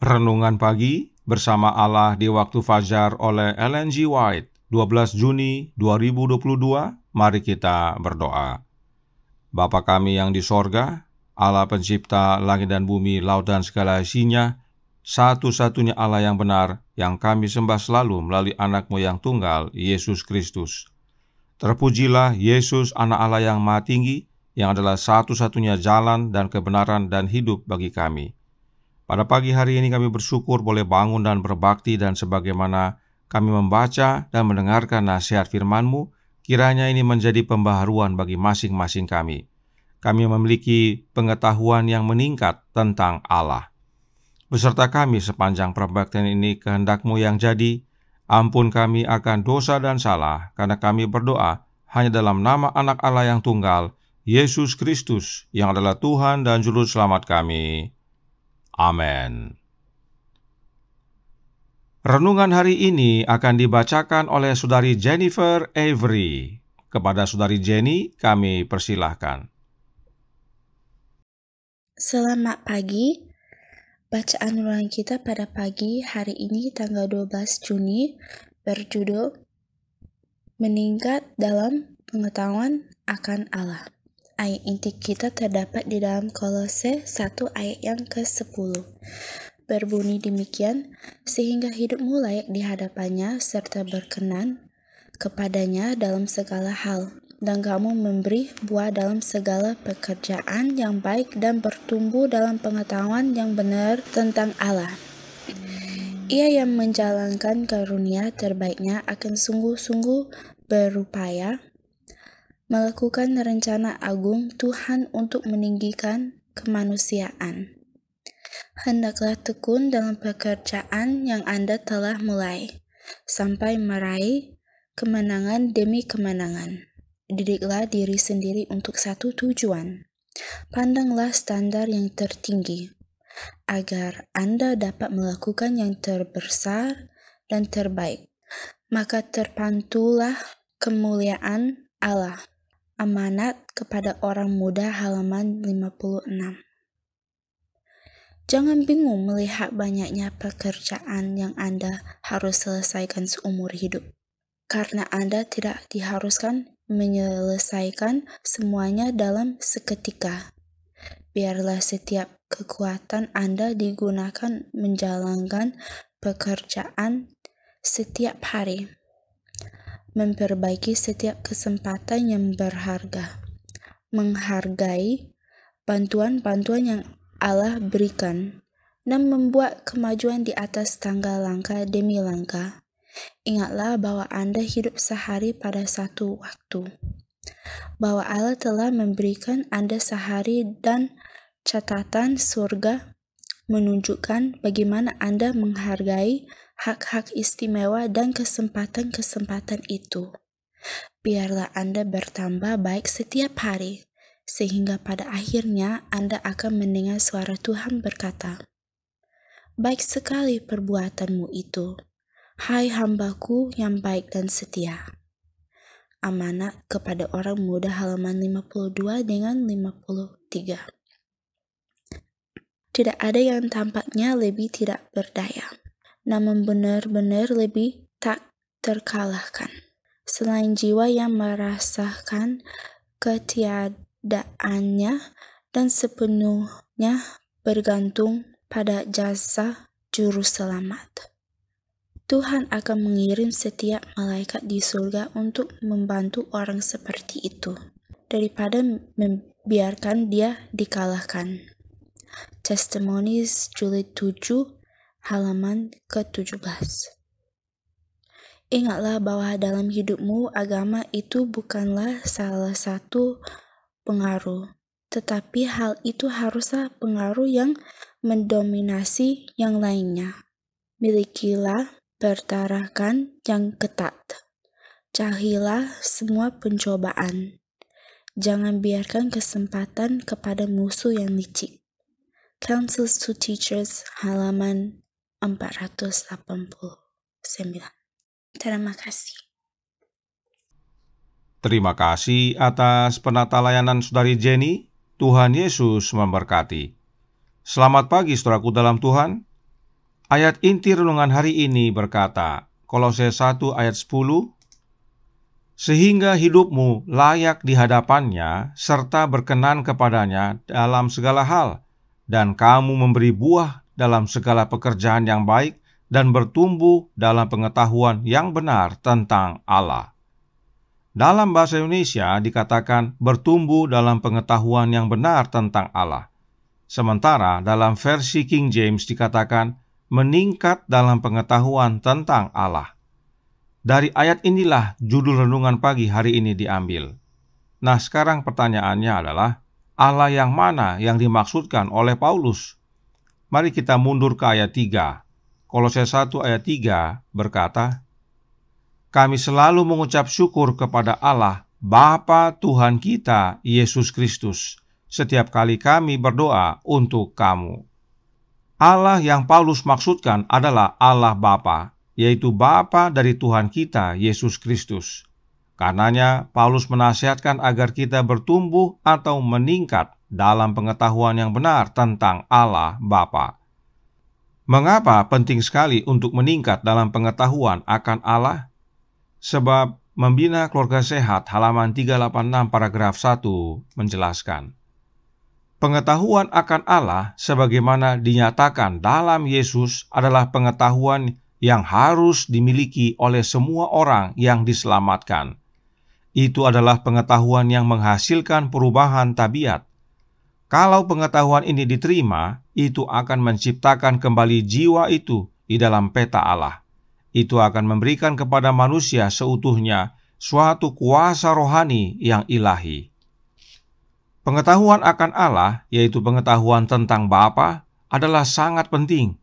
Renungan Pagi bersama Allah di Waktu Fajar oleh Ellen G. White, 12 Juni 2022. Mari kita berdoa. Bapa kami yang di sorga, Allah pencipta langit dan bumi, laut dan segala isinya, satu-satunya Allah yang benar, yang kami sembah selalu melalui anak-Mu yang tunggal, Yesus Kristus. Terpujilah Yesus, anak Allah yang Maha Tinggi, yang adalah satu-satunya jalan dan kebenaran dan hidup bagi kami. Pada pagi hari ini kami bersyukur boleh bangun dan berbakti, dan sebagaimana kami membaca dan mendengarkan nasihat firman-Mu, kiranya ini menjadi pembaharuan bagi masing-masing kami. Kami memiliki pengetahuan yang meningkat tentang Allah. Beserta kami sepanjang perbaktian ini, kehendak-Mu yang jadi. Ampun kami akan dosa dan salah, karena kami berdoa hanya dalam nama anak Allah yang tunggal, Yesus Kristus, yang adalah Tuhan dan Juru Selamat kami. Amin. Renungan hari ini akan dibacakan oleh Saudari Jennifer Avery. Kepada Saudari Jenny, kami persilahkan. Selamat pagi. Bacaan ulangan kita pada pagi hari ini tanggal 12 Juni berjudul Meningkat dalam Pengetahuan akan Allah. Ayat inti kita terdapat di dalam Kolose 1 ayat yang ke-10. Berbunyi demikian, sehingga hidupmu layak di hadapannya serta berkenan kepadanya dalam segala hal, dan kamu memberi buah dalam segala pekerjaan yang baik dan bertumbuh dalam pengetahuan yang benar tentang Allah. Ia yang menjalankan karunia terbaiknya akan sungguh-sungguh berupaya melakukan rencana agung Tuhan untuk meninggikan kemanusiaan. Hendaklah tekun dalam pekerjaan yang Anda telah mulai, sampai meraih kemenangan demi kemenangan. Didiklah diri sendiri untuk satu tujuan. Pandanglah standar yang tertinggi, agar Anda dapat melakukan yang terbesar dan terbaik. Maka terpantulah kemuliaan Allah. Amanat kepada orang muda, halaman 56. Jangan bingung melihat banyaknya pekerjaan yang Anda harus selesaikan seumur hidup, karena Anda tidak diharuskan menyelesaikan semuanya dalam seketika. Biarlah setiap kekuatan Anda digunakan menjalankan pekerjaan setiap hari, memperbaiki setiap kesempatan yang berharga, menghargai bantuan-bantuan yang Allah berikan, dan membuat kemajuan di atas tangga langkah demi langkah. Ingatlah bahwa Anda hidup sehari pada satu waktu, bahwa Allah telah memberikan Anda sehari, dan catatan surga menunjukkan bagaimana Anda menghargai hak-hak istimewa dan kesempatan-kesempatan itu. Biarlah Anda bertambah baik setiap hari, sehingga pada akhirnya Anda akan mendengar suara Tuhan berkata, "Baik sekali perbuatanmu itu, hai hambaku yang baik dan setia." Amanat kepada orang muda, halaman 52 dengan 53. Tidak ada yang tampaknya lebih tidak berdaya, namun benar-benar lebih tak terkalahkan, selain jiwa yang merasakan ketiadaannya dan sepenuhnya bergantung pada jasa Juru Selamat. Tuhan akan mengirim setiap malaikat di surga untuk membantu orang seperti itu, daripada membiarkan dia dikalahkan. Testimonies jilid 7 halaman ke-17. Ingatlah bahwa dalam hidupmu agama itu bukanlah salah satu pengaruh, tetapi hal itu haruslah pengaruh yang mendominasi yang lainnya. Milikilah pertarakan yang ketat. Jauhilah semua pencobaan. Jangan biarkan kesempatan kepada musuh yang licik. Counsels to Teachers, halaman 489. Terima kasih. Terima kasih atas penata layanan Saudari Jenny. Tuhan Yesus memberkati. Selamat pagi saudaraku dalam Tuhan. Ayat inti renungan hari ini berkata, Kolose 1 ayat 10, sehingga hidupmu layak di hadapannya serta berkenan kepadanya dalam segala hal, dan kamu memberi buah dalam segala pekerjaan yang baik dan bertumbuh dalam pengetahuan yang benar tentang Allah. Dalam bahasa Indonesia dikatakan bertumbuh dalam pengetahuan yang benar tentang Allah. Sementara dalam versi King James dikatakan meningkat dalam pengetahuan tentang Allah. Dari ayat inilah judul renungan pagi hari ini diambil. Nah, sekarang pertanyaannya adalah, Allah yang mana yang dimaksudkan oleh Paulus? Mari kita mundur ke ayat 3. Kolose 1 ayat 3 berkata, kami selalu mengucap syukur kepada Allah, Bapa Tuhan kita, Yesus Kristus, setiap kali kami berdoa untuk kamu. Allah yang Paulus maksudkan adalah Allah Bapa, yaitu Bapa dari Tuhan kita, Yesus Kristus. Karenanya, Paulus menasihatkan agar kita bertumbuh atau meningkat dalam pengetahuan yang benar tentang Allah Bapa. Mengapa penting sekali untuk meningkat dalam pengetahuan akan Allah? Sebab Membina Keluarga Sehat halaman 386 paragraf 1 menjelaskan, pengetahuan akan Allah sebagaimana dinyatakan dalam Yesus adalah pengetahuan yang harus dimiliki oleh semua orang yang diselamatkan. Itu adalah pengetahuan yang menghasilkan perubahan tabiat. Kalau pengetahuan ini diterima, itu akan menciptakan kembali jiwa itu di dalam peta Allah. Itu akan memberikan kepada manusia seutuhnya suatu kuasa rohani yang ilahi. Pengetahuan akan Allah, yaitu pengetahuan tentang Bapa, adalah sangat penting.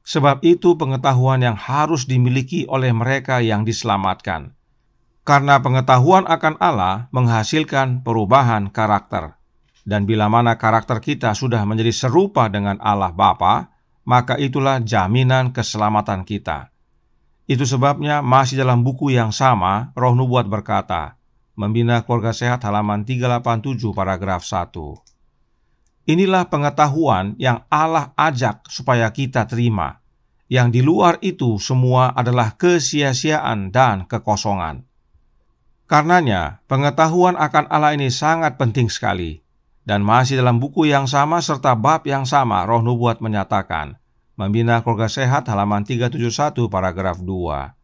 Sebab itu pengetahuan yang harus dimiliki oleh mereka yang diselamatkan. Karena pengetahuan akan Allah menghasilkan perubahan karakter. Dan bila mana karakter kita sudah menjadi serupa dengan Allah Bapa, maka itulah jaminan keselamatan kita. Itu sebabnya masih dalam buku yang sama, Roh Nubuat berkata, Membina Keluarga Sehat halaman 387 paragraf 1. Inilah pengetahuan yang Allah ajak supaya kita terima. Yang di luar itu semua adalah kesia-siaan dan kekosongan. Karenanya, pengetahuan akan Allah ini sangat penting sekali. Dan masih dalam buku yang sama serta bab yang sama, Roh Nubuat menyatakan, Membina Keluarga Sehat halaman 371 paragraf 2.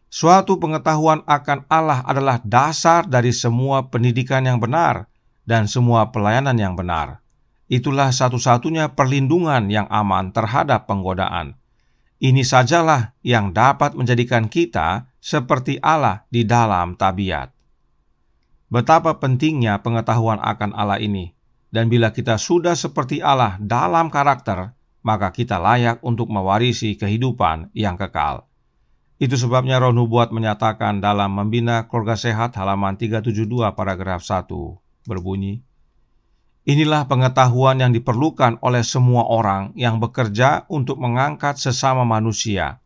Suatu pengetahuan akan Allah adalah dasar dari semua pendidikan yang benar dan semua pelayanan yang benar. Itulah satu-satunya perlindungan yang aman terhadap penggodaan. Ini sajalah yang dapat menjadikan kita seperti Allah di dalam tabiat. Betapa pentingnya pengetahuan akan Allah ini, dan bila kita sudah seperti Allah dalam karakter, maka kita layak untuk mewarisi kehidupan yang kekal. Itu sebabnya Roh Nubuat menyatakan dalam Membina Keluarga Sehat halaman 372 paragraf 1 berbunyi, inilah pengetahuan yang diperlukan oleh semua orang yang bekerja untuk mengangkat sesama manusia.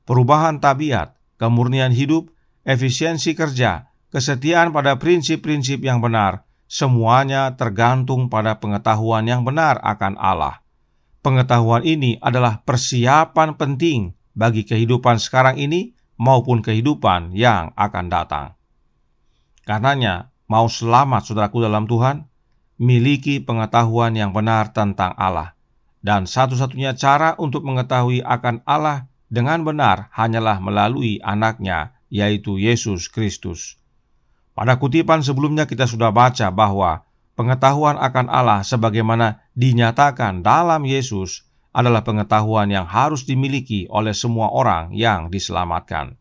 Perubahan tabiat, kemurnian hidup, efisiensi kerja, kesetiaan pada prinsip-prinsip yang benar, semuanya tergantung pada pengetahuan yang benar akan Allah. Pengetahuan ini adalah persiapan penting bagi kehidupan sekarang ini maupun kehidupan yang akan datang. Karenanya, mau selamat saudaraku dalam Tuhan, miliki pengetahuan yang benar tentang Allah. Dan satu-satunya cara untuk mengetahui akan Allah dengan benar hanyalah melalui anaknya, yaitu Yesus Kristus. Pada kutipan sebelumnya kita sudah baca bahwa pengetahuan akan Allah sebagaimana dinyatakan dalam Yesus adalah pengetahuan yang harus dimiliki oleh semua orang yang diselamatkan.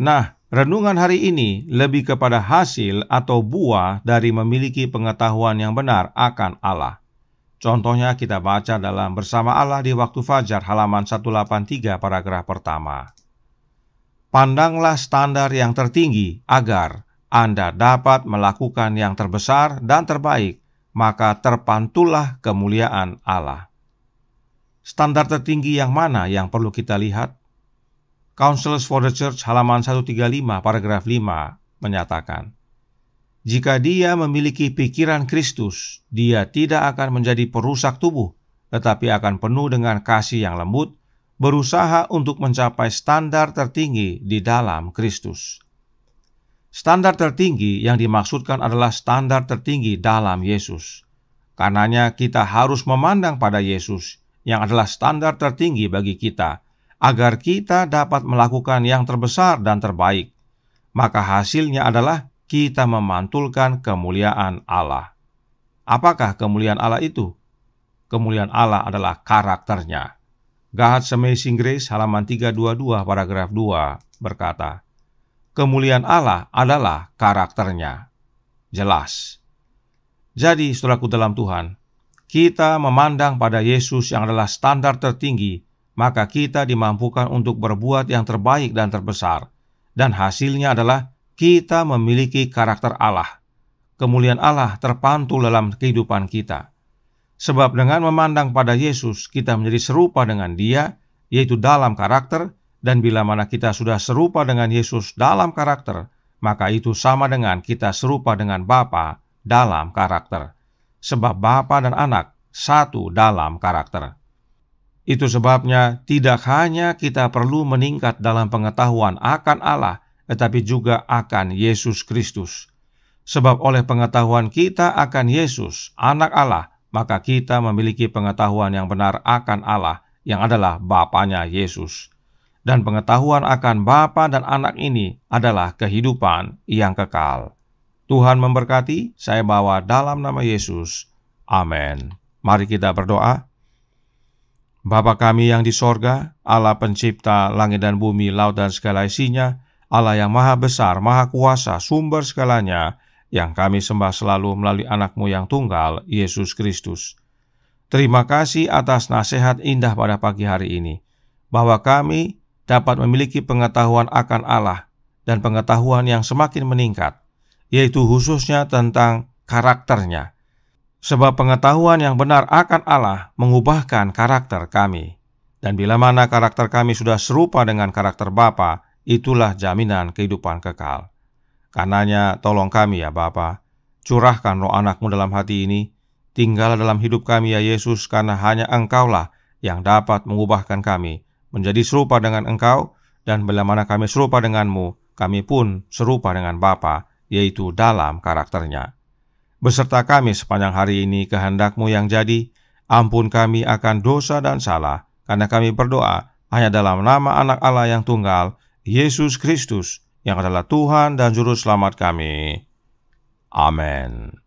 Nah, renungan hari ini lebih kepada hasil atau buah dari memiliki pengetahuan yang benar akan Allah. Contohnya kita baca dalam Bersama Allah di Waktu Fajar halaman 183 paragraf pertama. Pandanglah standar yang tertinggi agar Anda dapat melakukan yang terbesar dan terbaik, maka terpantullah kemuliaan Allah. Standar tertinggi yang mana yang perlu kita lihat? Counselors for the Church halaman 135 paragraf 5 menyatakan, jika dia memiliki pikiran Kristus, dia tidak akan menjadi perusak tubuh, tetapi akan penuh dengan kasih yang lembut, berusaha untuk mencapai standar tertinggi di dalam Kristus. Standar tertinggi yang dimaksudkan adalah standar tertinggi dalam Yesus. Karenanya kita harus memandang pada Yesus yang adalah standar tertinggi bagi kita, agar kita dapat melakukan yang terbesar dan terbaik. Maka hasilnya adalah kita memantulkan kemuliaan Allah. Apakah kemuliaan Allah itu? Kemuliaan Allah adalah karakternya. God's Amazing Grace halaman 322 paragraf 2 berkata, kemuliaan Allah adalah karakternya. Jelas. Jadi, saudaraku dalam Tuhan, kita memandang pada Yesus yang adalah standar tertinggi, maka kita dimampukan untuk berbuat yang terbaik dan terbesar. Dan hasilnya adalah kita memiliki karakter Allah. Kemuliaan Allah terpantul dalam kehidupan kita. Sebab dengan memandang pada Yesus, kita menjadi serupa dengan Dia, yaitu dalam karakter. Dan bila mana kita sudah serupa dengan Yesus dalam karakter, maka itu sama dengan kita serupa dengan Bapa dalam karakter. Sebab Bapa dan Anak satu dalam karakter. Itu sebabnya tidak hanya kita perlu meningkat dalam pengetahuan akan Allah, tetapi juga akan Yesus Kristus. Sebab oleh pengetahuan kita akan Yesus, Anak Allah, maka kita memiliki pengetahuan yang benar akan Allah, yang adalah Bapanya Yesus. Dan pengetahuan akan Bapa dan Anak ini adalah kehidupan yang kekal. Tuhan memberkati, saya bawa dalam nama Yesus. Amin. Mari kita berdoa. Bapa kami yang di sorga, Allah pencipta langit dan bumi, laut dan segala isinya, Allah yang maha besar, maha kuasa, sumber segalanya, yang kami sembah selalu melalui Anak-Mu yang tunggal, Yesus Kristus. Terima kasih atas nasihat indah pada pagi hari ini, bahwa kami dapat memiliki pengetahuan akan Allah dan pengetahuan yang semakin meningkat, yaitu khususnya tentang karakternya. Sebab pengetahuan yang benar akan Allah mengubahkan karakter kami. Dan bila mana karakter kami sudah serupa dengan karakter Bapa, itulah jaminan kehidupan kekal. Karenanya tolong kami ya Bapa, curahkan roh Anak-Mu dalam hati ini, tinggal dalam hidup kami ya Yesus, karena hanya Engkaulah yang dapat mengubahkan kami menjadi serupa dengan Engkau, dan bila mana kami serupa dengan-Mu, kami pun serupa dengan Bapa, yaitu dalam karakternya. Beserta kami sepanjang hari ini kehendak-Mu yang jadi, ampun kami akan dosa dan salah, karena kami berdoa hanya dalam nama Anak Allah yang tunggal, Yesus Kristus, yang adalah Tuhan dan Juru Selamat kami. Amin.